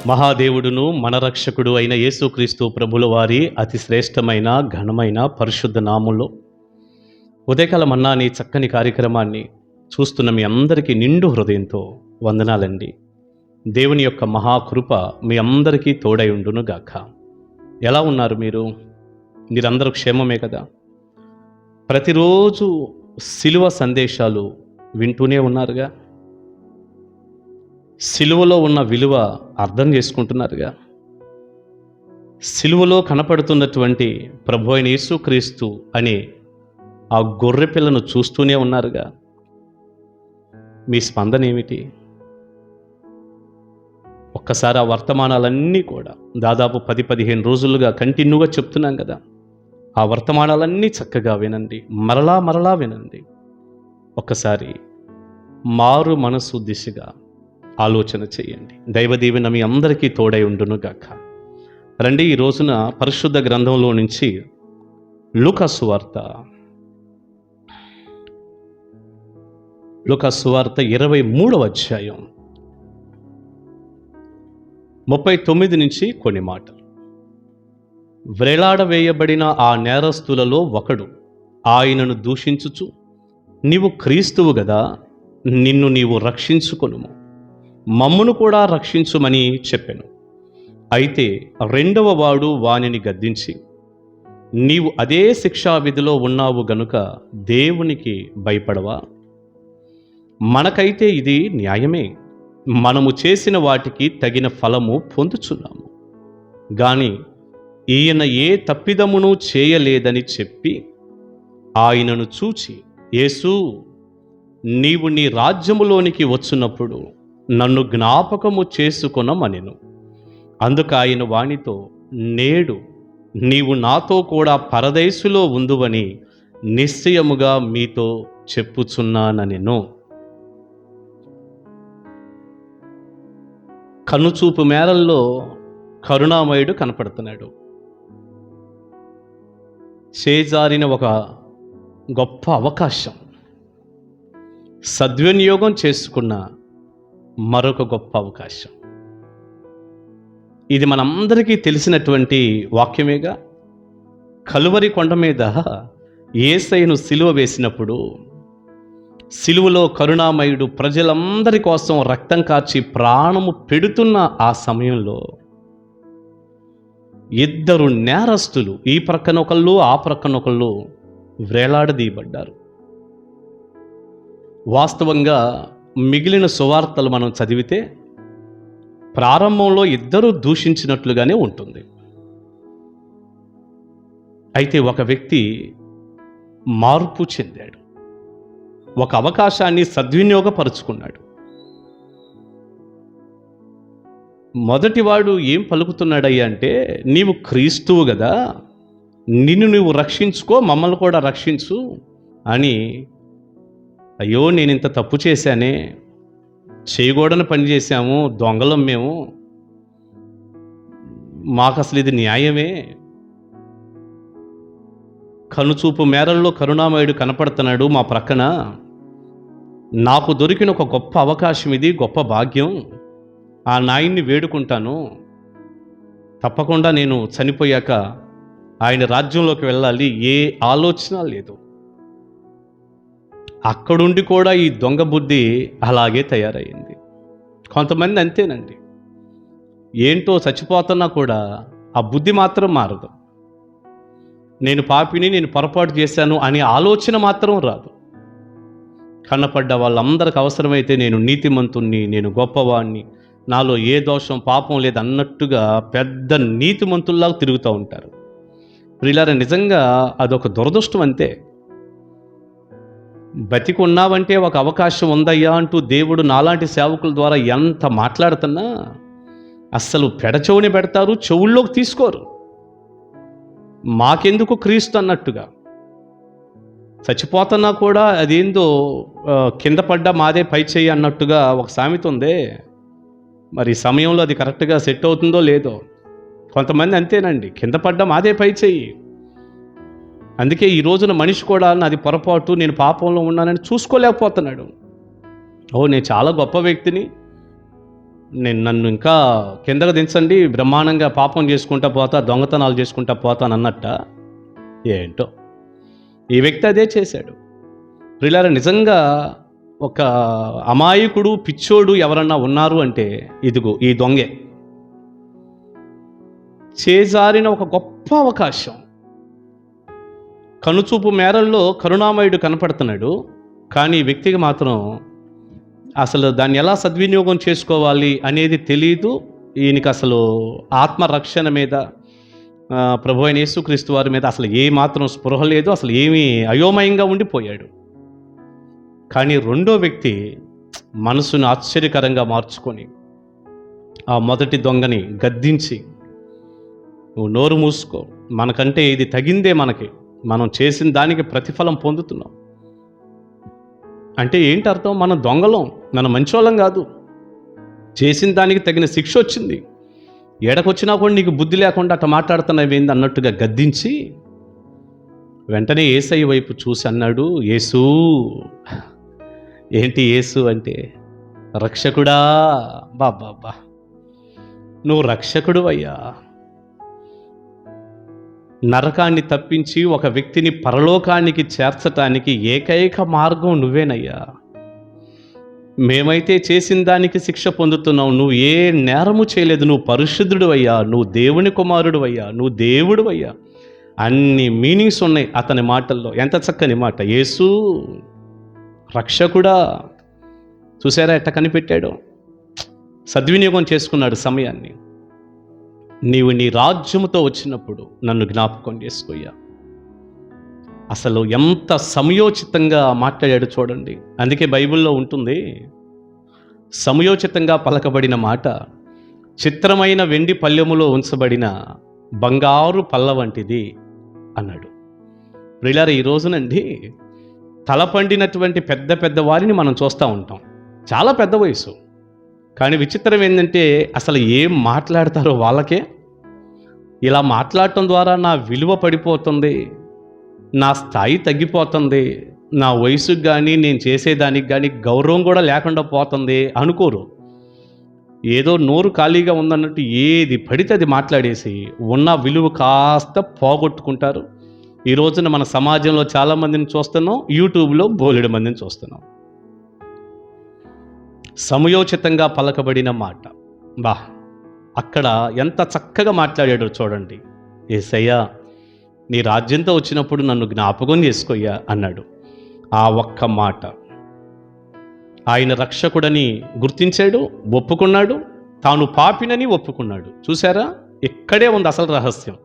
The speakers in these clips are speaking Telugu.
మహాదేవుడును మన రక్షకుడు అయిన యేసుక్రీస్తు ప్రభుల వారి అతి శ్రేష్టమైన ఘనమైన పరిశుద్ధ నామంలో ఉదయకాల మన్నా అనే చక్కని కార్యక్రమాన్ని చూస్తున్న మీ అందరికీ నిండు హృదయంతో వందనాలండి. దేవుని యొక్క మహాకృప మీ అందరికీ తోడై ఉండును గాక. ఎలా ఉన్నారు మీరందరూ క్షేమమే కదా? ప్రతిరోజు సిలువ సందేశాలు వింటూనే ఉన్నారుగా, సిలువలో ఉన్న విలువ అర్థం చేసుకుంటున్నారుగా, సిలువలో కనపడుతున్నటువంటి ప్రభు అయిన యేసుక్రీస్తు అనే ఆ గొర్రె పిల్లను చూస్తూనే ఉన్నారుగా. మీ స్పందన ఏమిటి? ఒక్కసారి ఆ వర్తమానాలన్నీ కూడా దాదాపు 10-15 రోజులుగా కంటిన్యూగా చెప్తున్నాం కదా, ఆ వర్తమానాలన్నీ చక్కగా వినండి, మరలా వినండి. ఒక్కసారి మారు మనసు దిశగా ఆలోచన చేయండి. దైవ దీవెన మీ అందరికీ తోడై ఉండును గాక. రండి, ఈ రోజున పరిశుద్ధ గ్రంథంలో నుంచి లూకా సువార్త 23వ అధ్యాయం 39 నుంచి కొన్ని మాటలు. వ్రేలాడవేయబడిన ఆ నేరస్తులలో ఒకడు ఆయనను దూషించుచు, నీవు క్రీస్తువు గదా, నిన్ను నీవు రక్షించుకొనుము, మమ్మును కూడా రక్షించుమని చెప్పెను. అయితే రెండవ వాడు వానిని గద్దించి, నీవు అదే శిక్షా విధిలో ఉన్నావు గనుక దేవునికి భయపడవా? మనకైతే ఇది న్యాయమే, మనము చేసిన వాటికి తగిన ఫలము పొందుచున్నాము. గాని ఈయన ఏ తప్పిదమును చేయలేదని చెప్పి ఆయనను చూచి, యేసు, నీవు నీ రాజ్యములోనికి వచ్చినప్పుడు నన్ను జ్ఞాపకము చేసుకొనమనెను. అందుకు ఆయన వానితో, నేడు నీవు నాతో కూడా పరదేశులో ఉందువని నిశ్చయముగా మీతో చెప్పుచున్నానెను. కనుచూపు మేరల్లో కరుణామయుడు కనపడుతున్నాడు. చేజారిన ఒక గొప్ప అవకాశం సద్వినియోగం చేసుకున్న మరొక గొప్ప అవకాశం. ఇది మనందరికీ తెలిసినటువంటి వాక్యమేగా. కలువరి కొండ మీద యేసయ్యను సిలువ వేసినప్పుడు, సిలువలో కరుణామయుడు ప్రజలందరి కోసం రక్తం కార్చి ప్రాణము పెడుతున్న ఆ సమయంలో ఇద్దరు నేరస్తులు, ఈ ప్రక్కన ఒకళ్ళు ఆ ప్రక్కన ఒకళ్ళు, వ్రేలాడదీయబడ్డారు. వాస్తవంగా మిగిలిన సువార్తలు మనం చదివితే ప్రారంభంలో ఇద్దరు దూషించినట్లుగానే ఉంటుంది. అయితే ఒక వ్యక్తి మార్పు చెందాడు, ఒక అవకాశాన్ని సద్వినియోగపరుచుకున్నాడు. మొదటివాడు ఏం పలుకుతున్నాడయ్యా అంటే, నీవు క్రీస్తువు కదా, నిన్ను నువ్వు రక్షించుకో, మమ్మల్ని కూడా రక్షించు అని. అయ్యో, నేను ఇంత తప్పు చేశానే, చేయకూడని పని చేశాము, దొంగలం మేము, మాకు అసలు ఇది న్యాయమే. కనుచూపు మేరల్లో కరుణామయుడు కనపడుతున్నాడు మా ప్రక్కన. నాకు దొరికిన ఒక గొప్ప అవకాశం ఇది, గొప్ప భాగ్యం. ఆ నాయన్ని వేడుకుంటాను, తప్పకుండా నేను చనిపోయాక ఆయన రాజ్యంలోకి వెళ్ళాలి, ఏ ఆలోచన లేదు. అక్కడుండి కూడా ఈ దొంగ బుద్ధి అలాగే తయారయ్యింది. కొంతమంది అంతేనండి, ఏంటో చచ్చిపోతున్నా కూడా ఆ బుద్ధి మాత్రం మారదు. నేను పాపిని, నేను పొరపాటు చేశాను అనే ఆలోచన మాత్రం రాదు. కన్నపడ్డ వాళ్ళందరికి అవసరమైతే నేను నీతిమంతుణ్ణి, నేను గొప్పవాణ్ణి, నాలో ఏ దోషం పాపం లేదు అన్నట్టుగా పెద్ద నీతిమంతుల్లాగా తిరుగుతూ ఉంటారు. ప్రియులారా, నిజంగా అదొక దురదృష్టం అంతే. బతికి ఉన్నావంటే ఒక అవకాశం ఉందయ్యా అంటూ దేవుడు నాలాంటి సేవకుల ద్వారా ఎంత మాట్లాడుతున్నా అస్సలు పెడచెవుని పెడతారు, చెవుల్లోకి తీసుకోరు. మాకెందుకు క్రీస్తు అన్నట్టుగా. చచ్చిపోతున్నా కూడా అదేందో కింద పడ్డా మాదే పై చెయ్యి అన్నట్టుగా ఒక సామెత ఉందే, మరి సమయంలో అది కరెక్ట్గా సెట్ అవుతుందో లేదో. కొంతమంది అంతేనండి, కింద పడ్డా మాదే పై చెయ్యి. అందుకే ఈ రోజున మనిషి కూడా నాది పొరపాటు, నేను పాపంలో ఉన్నానని చూసుకోలేకపోతున్నాడు. నేను చాలా గొప్ప వ్యక్తిని, నన్ను ఇంకా కిందకు దించండి, బ్రహ్మాండంగా పాపం చేసుకుంటా పోతా, దొంగతనాలు చేసుకుంటా పోతాను అన్నట్ట. ఏంటో ఈ వ్యక్తి అదే చేశాడు. ప్రియులారా, నిజంగా ఒక అమాయకుడు, పిచ్చోడు ఎవరన్నా ఉన్నారు అంటే ఇదిగో ఈ దొంగే. చేజారిన ఒక గొప్ప అవకాశం. కనుచూపు మేరల్లో కరుణామయుడు కనపడుతున్నాడు, కానీ ఈ వ్యక్తికి మాత్రం అసలు దాన్ని ఎలా సద్వినియోగం చేసుకోవాలి అనేది తెలియదు. ఈయనకి అసలు ఆత్మరక్షణ మీద, ప్రభు అయిన యేసుక్రీస్తు వారి మీద అసలు ఏ మాత్రం స్పృహ లేదు, అసలు ఏమీ అయోమయంగా ఉండిపోయాడు. కానీ రెండో వ్యక్తి మనసును ఆశ్చర్యకరంగా మార్చుకొని ఆ మొదటి దొంగని గద్దించి, నువ్వు నోరు మూసుకో, మనకంటే ఇది తగిందే, మనం చేసిన దానికి ప్రతిఫలం పొందుతున్నాం. అంటే ఏంటి అర్థం? మనం దొంగలం, మనం మంచోళ్ళం కాదు, చేసిన దానికి తగిన శిక్ష వచ్చింది. ఎడకొచ్చినా కూడా నీకు బుద్ధి లేకుండా అట్లా మాట్లాడుతున్నావు ఏంది అన్నట్టుగా గద్దించి, వెంటనే యేసయ్య వైపు చూసి అన్నాడు, యేసు. ఏంటి యేసు అంటే? రక్షకుడా. బాబా, నువ్వు రక్షకుడు అయ్యా. నరకాన్ని తప్పించి ఒక వ్యక్తిని పరలోకానికి చేర్చటానికి ఏకైక మార్గం నువ్వేనయ్యా. మేమైతే చేసిన దానికి శిక్ష పొందుతున్నావు, నువ్వు ఏ నేరము చేయలేదు, నువ్వు పరిశుద్ధుడు అయ్యా, నువ్వు దేవుని కుమారుడు అయ్యా, నువ్వు దేవుడు అయ్యా. అన్ని మీనింగ్స్ ఉన్నాయి అతని మాటల్లో. ఎంత చక్కని మాట! యేసు రక్షకుడా. చూసారా ఎట్ట కనిపెట్టాడు? సద్వినియోగం చేసుకున్నాడు సమయాన్ని. నీవు నీ రాజ్యముతో వచ్చినప్పుడు నన్ను జ్ఞాపకం చేసుకోయ్యా. అసలు ఎంత సమయోచితంగా మాట్లాడాడు చూడండి. అందుకే బైబిల్లో ఉంటుంది, సమయోచితంగా పలకబడిన మాట చిత్రమైన వెండి పళ్ళెములో ఉంచబడిన బంగారు పళ్ళ వంటిది అన్నాడు. ప్రియులారా, ఈ రోజునండి తలపండినటువంటి పెద్ద పెద్ద వారిని మనం చూస్తూ ఉంటాం, చాలా పెద్ద వయసు. కానీ విచిత్రం ఏంటంటే అసలు ఏం మాట్లాడతారో వాళ్ళకే. ఇలా మాట్లాడటం ద్వారా నా విలువ పడిపోతుంది, నా స్థాయి తగ్గిపోతుంది, నా వయసుకు కానీ నేను చేసేదానికి కానీ గౌరవం కూడా లేకుండా పోతుంది అనుకోరు. ఏదో నోరు ఖాళీగా ఉందన్నట్టు ఏది పడితే అది మాట్లాడేసి ఉన్న విలువ కాస్త పోగొట్టుకుంటారు. ఈ రోజున మన సమాజంలో చాలామందిని చూస్తున్నాం, యూట్యూబ్లో బోలెడు మందిని చూస్తున్నాం. సమయోచితంగా పలకబడిన మాట. అక్కడ ఎంత చక్కగా మాట్లాడాడో చూడండి. యేసయ్యా, నీ రాజ్యంతో వచ్చినప్పుడు నన్ను జ్ఞాపకం చేసుకోయ్యా అన్నాడు. ఆ ఒక్క మాట ఆయన రక్షకుడని గుర్తించాడు, ఒప్పుకున్నాడు, తాను పాపినని ఒప్పుకున్నాడు. చూసారా, ఇక్కడే ఉంది అసలు రహస్యం.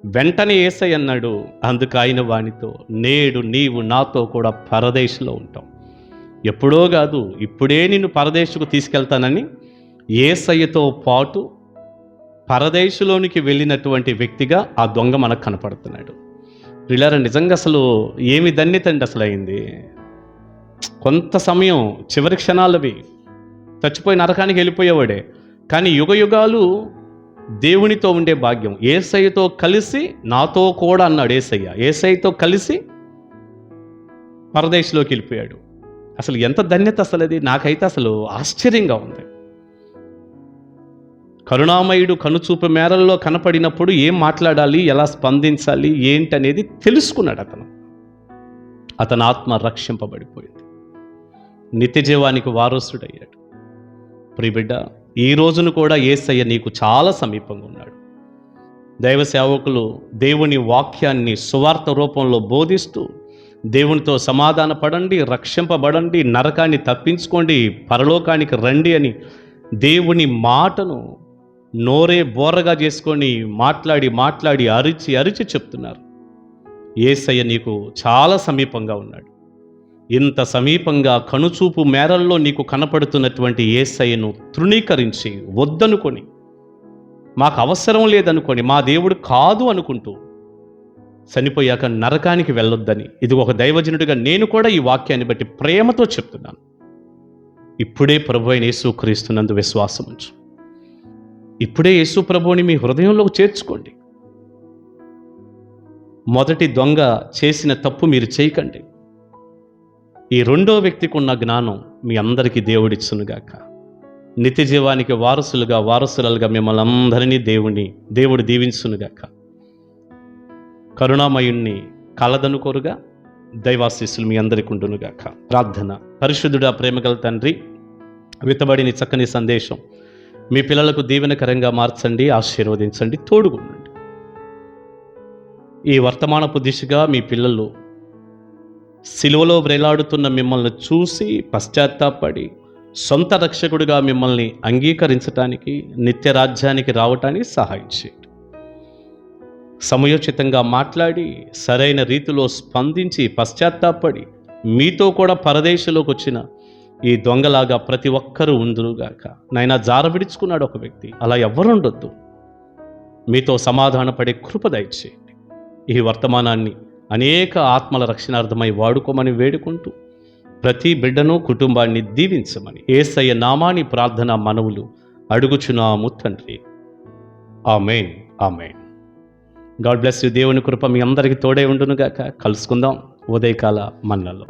వెంటనే యేసయ్య అన్నాడు, అందుకు ఆయన వానితో, నేడు నీవు నాతో కూడా పరదేశంలో ఉంటావు. ఎప్పుడో కాదు, ఇప్పుడే నిన్ను పరదేశకు తీసుకెళ్తానని యేసయ్యతో పాటు పరదేశంలోనికి వెళ్ళినటువంటి వ్యక్తిగా ఆ దొంగ మనకు కనపడుతున్నాడు. ప్రియులారా, నిజంగా అసలు ఏమి ధన్యత అండి అసలు అయింది. కొంత సమయం, చివరి క్షణాలవి, చచ్చిపోయి నరకానికి వెళ్ళిపోయేవాడే, కానీ యుగ యుగాలు దేవునితో ఉండే భాగ్యం. యేసయ్యతో కలిసి నాతో కూడా అన్నాడు యేసయ్య. యేసయ్యతో కలిసి పరదేశంలోకి వెళ్ళిపోయాడు. అసలు ఎంత ధన్యత అసలు అది! నాకైతే అసలు ఆశ్చర్యంగా ఉంది. కరుణామయుడు కనుచూపు మేరల్లో కనపడినప్పుడు ఏం మాట్లాడాలి, ఎలా స్పందించాలి, ఏంటనేది తెలుసుకున్నాడు అతను. అతని ఆత్మ రక్షింపబడిపోయింది, నిత్యజీవానికి వారసుడయ్యాడు. ప్రియబిడ్డ, ఈ రోజును కూడా యేసయ్య నీకు చాలా సమీపంగా ఉన్నాడు. దైవ సేవకులు దేవుని వాక్యాన్ని సువార్త రూపంలో బోధిస్తూ దేవునితో సమాధాన పడండి, రక్షింపబడండి, నరకాన్ని తప్పించుకోండి, పరలోకానికి రండి అని దేవుని మాటను నోరే బోరగా చేసుకొని మాట్లాడి మాట్లాడి అరిచి అరిచి చెప్తున్నారు. యేసయ్య నీకు చాలా సమీపంగా ఉన్నాడు. ఇంత సమీపంగా కనుచూపు మేరల్లో నీకు కనపడుతున్నటువంటి యేసయ్యను తృణీకరించి వద్దనుకొని, మాకు అవసరం లేదనుకొని, మా దేవుడు కాదు అనుకుంటూ చనిపోయాక నరకానికి వెళ్ళొద్దని ఇది ఒక దైవజనుడిగా నేను కూడా ఈ వాక్యాన్ని బట్టి ప్రేమతో చెప్తున్నాను. ఇప్పుడే ప్రభు అయిన యేసుక్రీస్తునందు విశ్వాసం ఉంచు. ఇప్పుడే యేసు ప్రభువుని మీ హృదయంలోకి చేర్చుకోండి. మొదటి దొంగ చేసిన తప్పు మీరు చేయకండి. ఈ రెండో వ్యక్తికి ఉన్న జ్ఞానం మీ అందరికీ దేవుడిచ్చునుగాక. నిత్య జీవానికి వారసులుగా మిమ్మల్ని అందరినీ దేవుడు దీవించునుగాక. కరుణామయుణ్ణి కలదనుకోరుగా దైవాశీస్సులు మీ అందరికి ఉండునుగాక. ప్రార్థన. పరిశుద్ధుడా, ప్రేమగల తండ్రి, విత్తబడిన చక్కని సందేశం మీ పిల్లలకు దీవెనకరంగా మార్చండి, ఆశీర్వదించండి, తోడుగుండండి. ఈ వర్తమానపు దిశగా మీ పిల్లలు సిలువలో వ్రేలాడుతున్న మిమ్మల్ని చూసి పశ్చాత్తాపడి సొంత రక్షకుడిగా మిమ్మల్ని అంగీకరించటానికి, నిత్య రాజ్యానికి రావటానికి సహాయం చేయండి. సమయోచితంగా మాట్లాడి సరైన రీతిలో స్పందించి పశ్చాత్తాపడి మీతో కూడా పరదేశంలోకి వచ్చిన ఈ దొంగలాగా ప్రతి ఒక్కరూ ఉందురుగాక. నాయనా, జార విడుచుకున్నాడు ఒక వ్యక్తి, అలా ఎవ్వరు ఉండొద్దు. మీతో సమాధానపడే కృప దయచేయండి. ఈ వర్తమానాన్ని అనేక ఆత్మల రక్షణార్థమై వాడుకోమని వేడుకుంటూ ప్రతి బిడ్డను, కుటుంబాన్ని దీవించమని యేసయ్య నామాని ప్రార్థన మనవులు అడుగుచున్నాము తండ్రి. ఆమేన్, ఆమేన్. God bless you. దేవుని కృప మీ అందరికీ తోడే ఉండునుగాక. కలుసుకుందాం ఉదయకాల మన్నలో.